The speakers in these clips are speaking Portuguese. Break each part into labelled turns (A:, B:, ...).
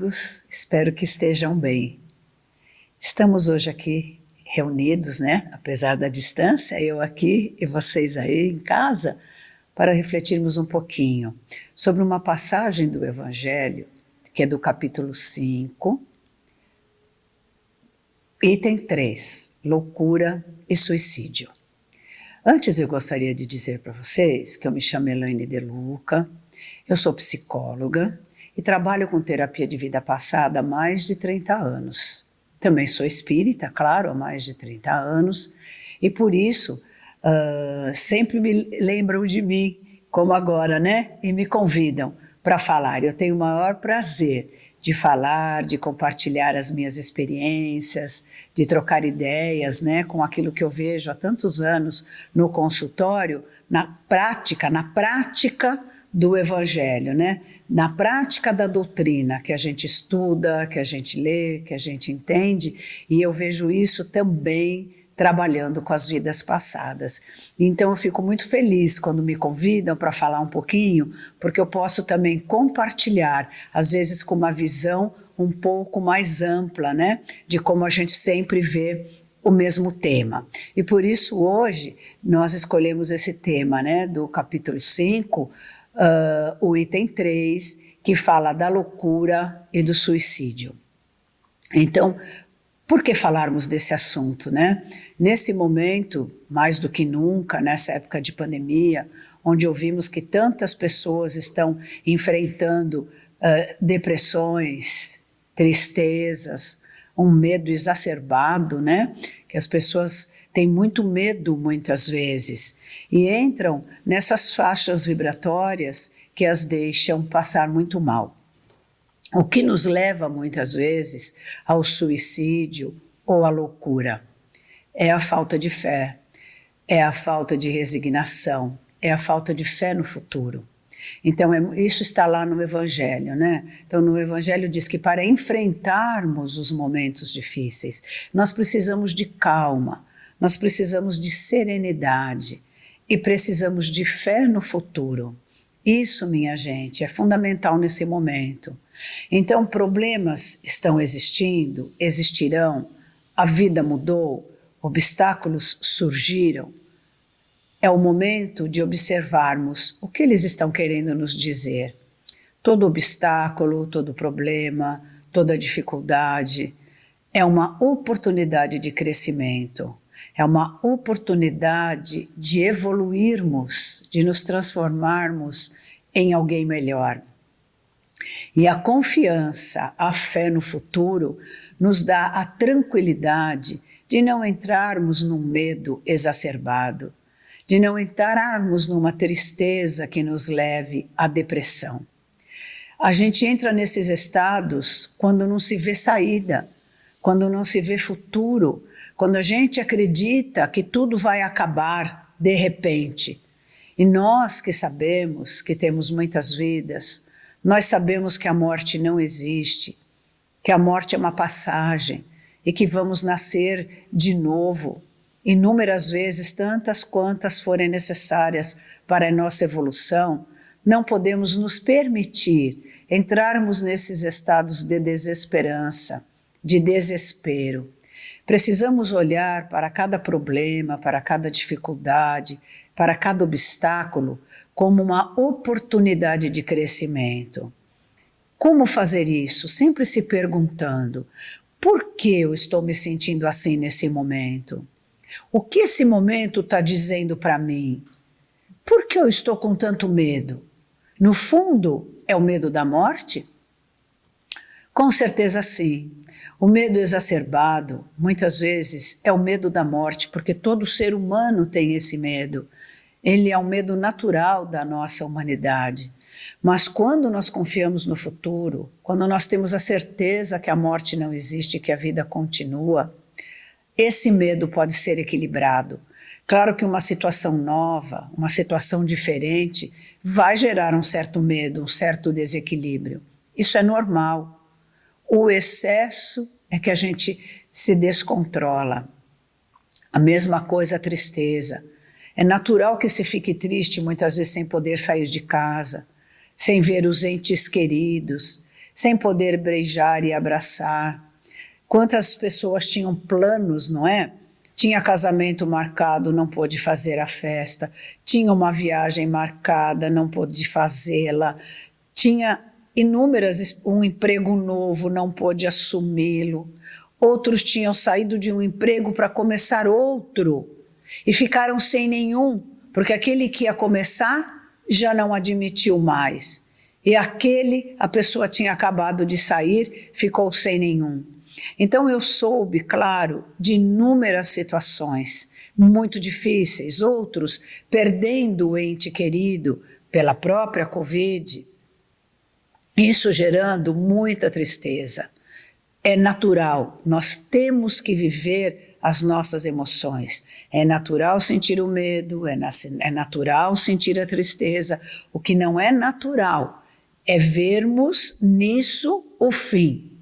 A: amigos, espero que estejam bem. Estamos hoje aqui reunidos, né? Apesar da distância, eu aqui e vocês aí em casa, para refletirmos um pouquinho sobre uma passagem do Evangelho, que é do capítulo 5, item 3, loucura e suicídio. Antes eu gostaria de dizer para vocês que eu me chamo Elaine De Luca, eu sou psicóloga e trabalho com terapia de vida passada há mais de 30 anos. Também sou espírita, claro, há mais de 30 anos, e por isso sempre me lembram de mim, como agora, né? E me convidam para falar. Eu tenho o maior prazer de falar, de compartilhar as minhas experiências, de trocar ideias, né, com aquilo que eu vejo há tantos anos no consultório, na prática do Evangelho, né? Na prática da doutrina que a gente estuda, que a gente lê, que a gente entende, e eu vejo isso também trabalhando com as vidas passadas. Então eu fico muito feliz quando me convidam para falar um pouquinho, porque eu posso também compartilhar, às vezes com uma visão um pouco mais ampla, né? De como a gente sempre vê o mesmo tema. E por isso hoje nós escolhemos esse tema, né? Do capítulo 5, o item 3, que fala da loucura e do suicídio. Então, por que falarmos desse assunto, né? Nesse momento, mais do que nunca, nessa época de pandemia, onde ouvimos que tantas pessoas estão enfrentando depressões, tristezas, um medo exacerbado, né? Que as pessoas têm muito medo muitas vezes e entram nessas faixas vibratórias que as deixam passar muito mal. O que nos leva muitas vezes ao suicídio ou à loucura é a falta de fé, é a falta de resignação, é a falta de fé no futuro. Então isso está lá no Evangelho, né? Então no Evangelho diz que para enfrentarmos os momentos difíceis, nós precisamos de calma, nós precisamos de serenidade e precisamos de fé no futuro. Isso, minha gente, é fundamental nesse momento. Então problemas estão existindo, existirão, a vida mudou, obstáculos surgiram. É o momento de observarmos o que eles estão querendo nos dizer. Todo obstáculo, todo problema, toda dificuldade é uma oportunidade de crescimento, é uma oportunidade de evoluirmos, de nos transformarmos em alguém melhor. E a confiança, a fé no futuro nos dá a tranquilidade de não entrarmos num medo exacerbado, de não entrarmos numa tristeza que nos leve à depressão. A gente entra nesses estados quando não se vê saída, quando não se vê futuro, quando a gente acredita que tudo vai acabar de repente. E nós que sabemos que temos muitas vidas, nós sabemos que a morte não existe, que a morte é uma passagem e que vamos nascer de novo, inúmeras vezes, tantas quantas forem necessárias para a nossa evolução. Não podemos nos permitir entrarmos nesses estados de desesperança, de desespero. Precisamos olhar para cada problema, para cada dificuldade, para cada obstáculo, como uma oportunidade de crescimento. Como fazer isso? Sempre se perguntando, por que eu estou me sentindo assim nesse momento? O que esse momento está dizendo para mim? Por que eu estou com tanto medo? No fundo, é o medo da morte? Com certeza sim. O medo exacerbado, muitas vezes, é o medo da morte, porque todo ser humano tem esse medo. Ele é um medo natural da nossa humanidade. Mas quando nós confiamos no futuro, quando nós temos a certeza que a morte não existe, que a vida continua, esse medo pode ser equilibrado. Claro que uma situação nova, uma situação diferente, vai gerar um certo medo, um certo desequilíbrio. Isso é normal. O excesso é que a gente se descontrola. A mesma coisa a tristeza. É natural que se fique triste muitas vezes sem poder sair de casa, sem ver os entes queridos, sem poder beijar e abraçar. Quantas pessoas tinham planos, não é? Tinha casamento marcado, não pôde fazer a festa. Tinha uma viagem marcada, não pôde fazê-la. Tinha um emprego novo, não pôde assumi-lo. Outros tinham saído de um emprego para começar outro e ficaram sem nenhum, porque aquele que ia começar já não admitiu mais. E a pessoa tinha acabado de sair, ficou sem nenhum. Então eu soube, claro, de inúmeras situações muito difíceis, outros perdendo o ente querido pela própria Covid, isso gerando muita tristeza. É natural, nós temos que viver as nossas emoções. É natural sentir o medo, é natural sentir a tristeza. O que não é natural é vermos nisso o fim.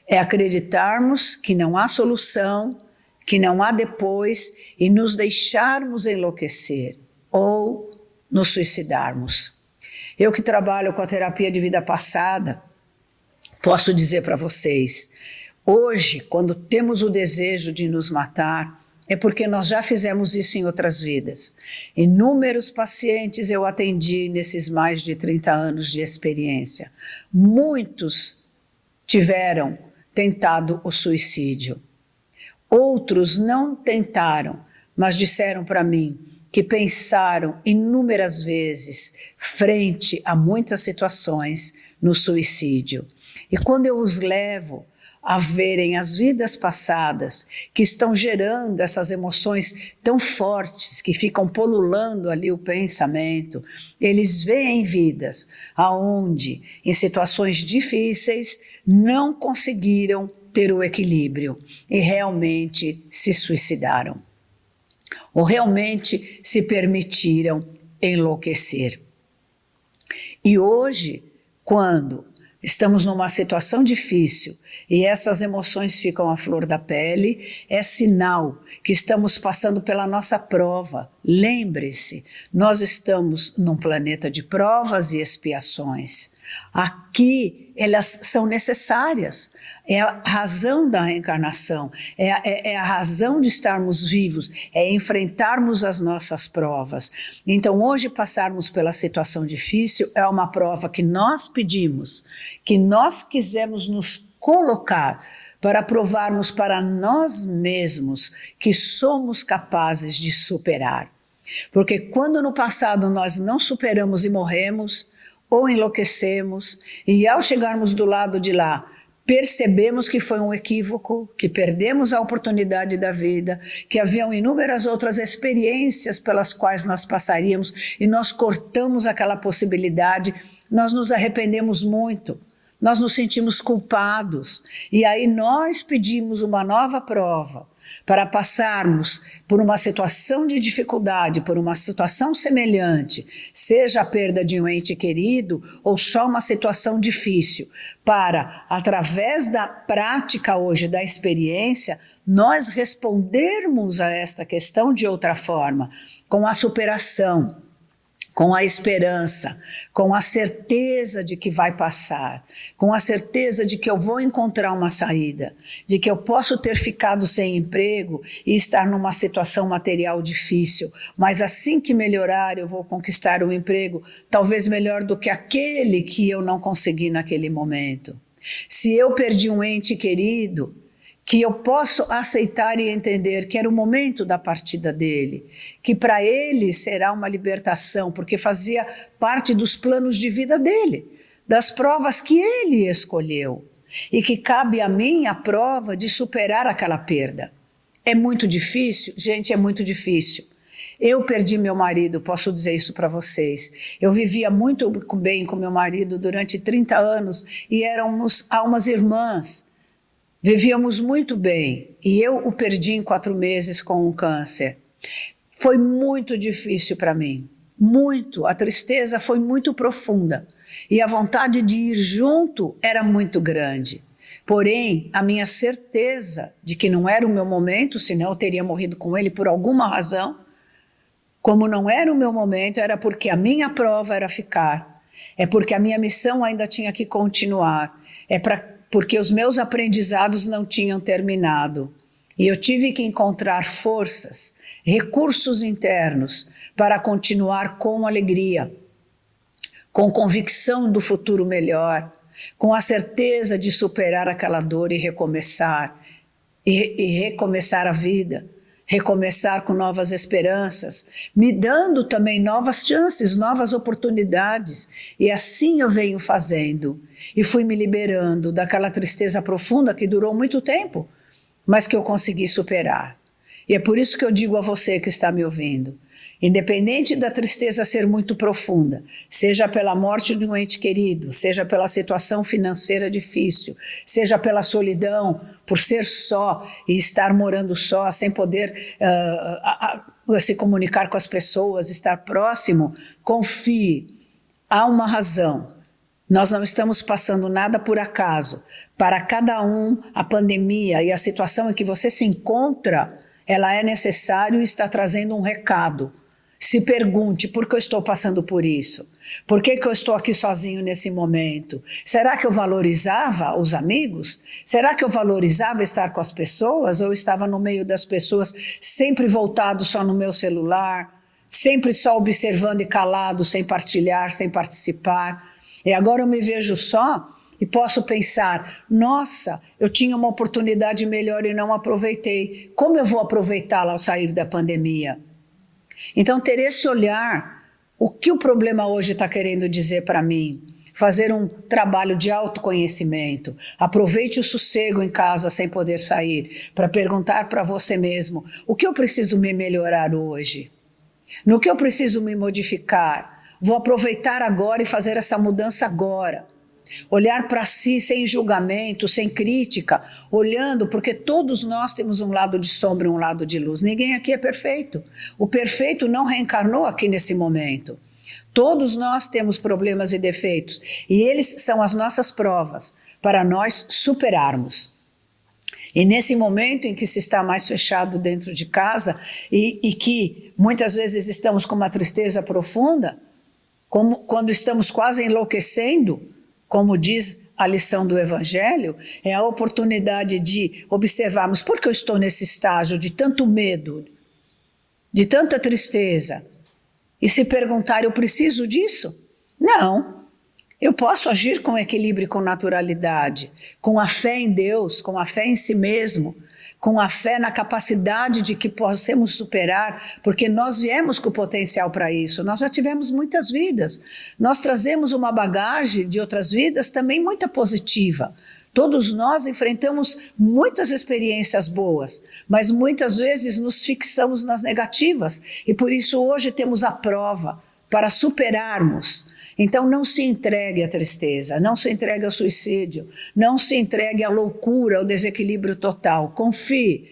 A: É acreditarmos que não há solução, que não há depois e nos deixarmos enlouquecer ou nos suicidarmos. Eu que trabalho com a terapia de vida passada, posso dizer para vocês, hoje, quando temos o desejo de nos matar, é porque nós já fizemos isso em outras vidas. Inúmeros pacientes eu atendi nesses mais de 30 anos de experiência. Muitos tiveram tentado o suicídio. Outros não tentaram, mas disseram para mim que pensaram inúmeras vezes frente a muitas situações no suicídio. E quando eu os levo a verem as vidas passadas que estão gerando essas emoções tão fortes que ficam polulando ali o pensamento, eles veem vidas aonde, em situações difíceis, não conseguiram ter o equilíbrio e realmente se suicidaram. Ou realmente se permitiram enlouquecer. E hoje, quando estamos numa situação difícil e essas emoções ficam à flor da pele, é sinal que estamos passando pela nossa prova. Lembre-se, nós estamos num planeta de provas e expiações. Aqui elas são necessárias, é a razão da reencarnação, é a razão de estarmos vivos, é enfrentarmos as nossas provas. Então hoje passarmos pela situação difícil é uma prova que nós pedimos, que nós quisemos nos colocar para provarmos para nós mesmos que somos capazes de superar. Porque quando no passado nós não superamos e morremos, ou enlouquecemos, e ao chegarmos do lado de lá, percebemos que foi um equívoco, que perdemos a oportunidade da vida, que haviam inúmeras outras experiências pelas quais nós passaríamos, e nós cortamos aquela possibilidade, nós nos arrependemos muito, nós nos sentimos culpados, e aí nós pedimos uma nova prova, para passarmos por uma situação de dificuldade, por uma situação semelhante, seja a perda de um ente querido ou só uma situação difícil, para, através da prática hoje, da experiência, nós respondermos a esta questão de outra forma, com a superação, com a esperança, com a certeza de que vai passar, com a certeza de que eu vou encontrar uma saída, de que eu posso ter ficado sem emprego e estar numa situação material difícil, mas assim que melhorar eu vou conquistar um emprego, talvez melhor do que aquele que eu não consegui naquele momento. Se eu perdi um ente querido, que eu posso aceitar e entender que era o momento da partida dele, que para ele será uma libertação, porque fazia parte dos planos de vida dele, das provas que ele escolheu, e que cabe a mim a prova de superar aquela perda. É muito difícil? Gente, é muito difícil. Eu perdi meu marido, posso dizer isso para vocês. Eu vivia muito bem com meu marido durante 30 anos e éramos almas irmãs. Vivíamos muito bem e eu o perdi em 4 meses com um câncer. Foi muito difícil para mim, muito. A tristeza foi muito profunda e a vontade de ir junto era muito grande. Porém, a minha certeza de que não era o meu momento, senão eu teria morrido com ele por alguma razão, como não era o meu momento, era porque a minha prova era ficar. É porque a minha missão ainda tinha que continuar. porque os meus aprendizados não tinham terminado. E eu tive que encontrar forças, recursos internos para continuar com alegria, com convicção do futuro melhor, com a certeza de superar aquela dor e recomeçar, e recomeçar a vida, recomeçar com novas esperanças, me dando também novas chances, novas oportunidades. E assim eu venho fazendo. E fui me liberando daquela tristeza profunda que durou muito tempo, mas que eu consegui superar. E é por isso que eu digo a você que está me ouvindo, independente da tristeza ser muito profunda, seja pela morte de um ente querido, seja pela situação financeira difícil, seja pela solidão, por ser só e estar morando só, sem poder se comunicar com as pessoas, estar próximo, confie, há uma razão. Nós não estamos passando nada por acaso. Para cada um, a pandemia e a situação em que você se encontra, ela é necessária e está trazendo um recado. Se pergunte, por que eu estou passando por isso? Por que eu estou aqui sozinho nesse momento? Será que eu valorizava os amigos? Será que eu valorizava estar com as pessoas? Ou eu estava no meio das pessoas, sempre voltado só no meu celular, sempre só observando e calado, sem partilhar, sem participar? E agora eu me vejo só e posso pensar, nossa, eu tinha uma oportunidade melhor e não aproveitei. Como eu vou aproveitá-la ao sair da pandemia? Então, ter esse olhar, o que o problema hoje está querendo dizer para mim? Fazer um trabalho de autoconhecimento. Aproveite o sossego em casa sem poder sair, para perguntar para você mesmo, o que eu preciso me melhorar hoje? No que eu preciso me modificar? Vou aproveitar agora e fazer essa mudança agora. Olhar para si sem julgamento, sem crítica, olhando, porque todos nós temos um lado de sombra e um lado de luz. Ninguém aqui é perfeito. O perfeito não reencarnou aqui nesse momento. Todos nós temos problemas e defeitos, e eles são as nossas provas para nós superarmos. E nesse momento em que se está mais fechado dentro de casa e que muitas vezes estamos com uma tristeza profunda, quando estamos quase enlouquecendo, como diz a lição do Evangelho, é a oportunidade de observarmos por que eu estou nesse estágio de tanto medo, de tanta tristeza, e se perguntar, eu preciso disso? Não. Eu posso agir com equilíbrio e com naturalidade, com a fé em Deus, com a fé em si mesmo, com a fé na capacidade de que possamos superar, porque nós viemos com o potencial para isso, nós já tivemos muitas vidas, nós trazemos uma bagagem de outras vidas também muito positiva. Todos nós enfrentamos muitas experiências boas, mas muitas vezes nos fixamos nas negativas, e por isso hoje temos a prova para superarmos. Então não se entregue à tristeza, não se entregue ao suicídio, não se entregue à loucura, ao desequilíbrio total. Confie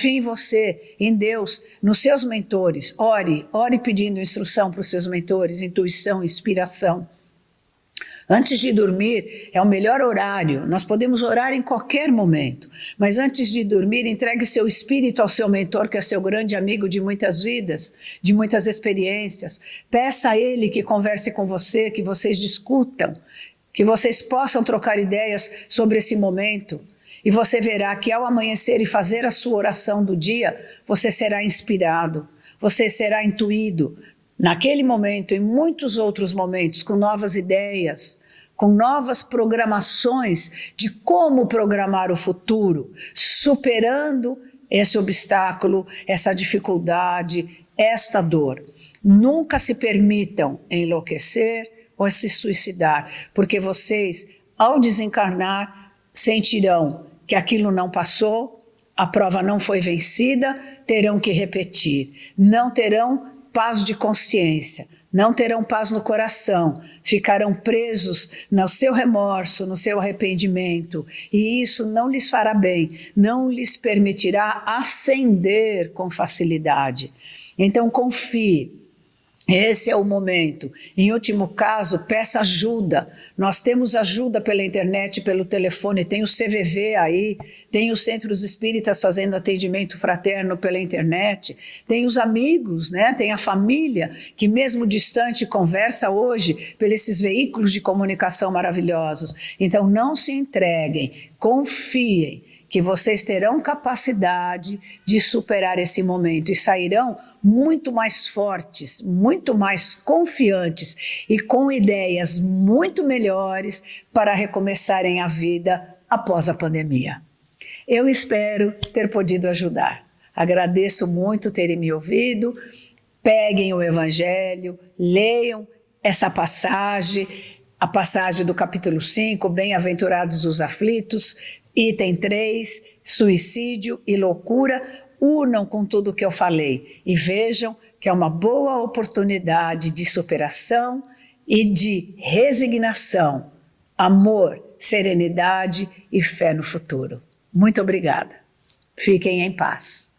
A: em você, em Deus, nos seus mentores. Ore pedindo instrução para os seus mentores, intuição, inspiração. Antes de dormir é o melhor horário, nós podemos orar em qualquer momento, mas antes de dormir entregue seu espírito ao seu mentor, que é seu grande amigo de muitas vidas, de muitas experiências. Peça a ele que converse com você, que vocês discutam, que vocês possam trocar ideias sobre esse momento. E você verá que ao amanhecer e fazer a sua oração do dia, você será inspirado, você será intuído, naquele momento e em muitos outros momentos, com novas ideias, com novas programações de como programar o futuro, superando esse obstáculo, essa dificuldade, esta dor. Nunca se permitam enlouquecer ou se suicidar, porque vocês, ao desencarnar, sentirão que aquilo não passou, a prova não foi vencida, terão que repetir, não terão paz de consciência, não terão paz no coração, ficarão presos no seu remorso, no seu arrependimento, e isso não lhes fará bem, não lhes permitirá ascender com facilidade. Então confie, Esse é o momento. Em último caso, peça ajuda. Nós temos ajuda pela internet, pelo telefone, tem o CVV aí, tem os centros espíritas fazendo atendimento fraterno pela internet, tem os amigos, né? Tem a família que mesmo distante conversa hoje por esses veículos de comunicação maravilhosos. Então não se entreguem, confiem que vocês terão capacidade de superar esse momento e sairão muito mais fortes, muito mais confiantes e com ideias muito melhores para recomeçarem a vida após a pandemia. Eu espero ter podido ajudar. Agradeço muito terem me ouvido. Peguem o Evangelho, leiam essa passagem, a passagem do capítulo 5, Bem-aventurados os aflitos, item 3, suicídio e loucura, unam com tudo o que eu falei e vejam que é uma boa oportunidade de superação e de resignação, amor, serenidade e fé no futuro. Muito obrigada. Fiquem em paz.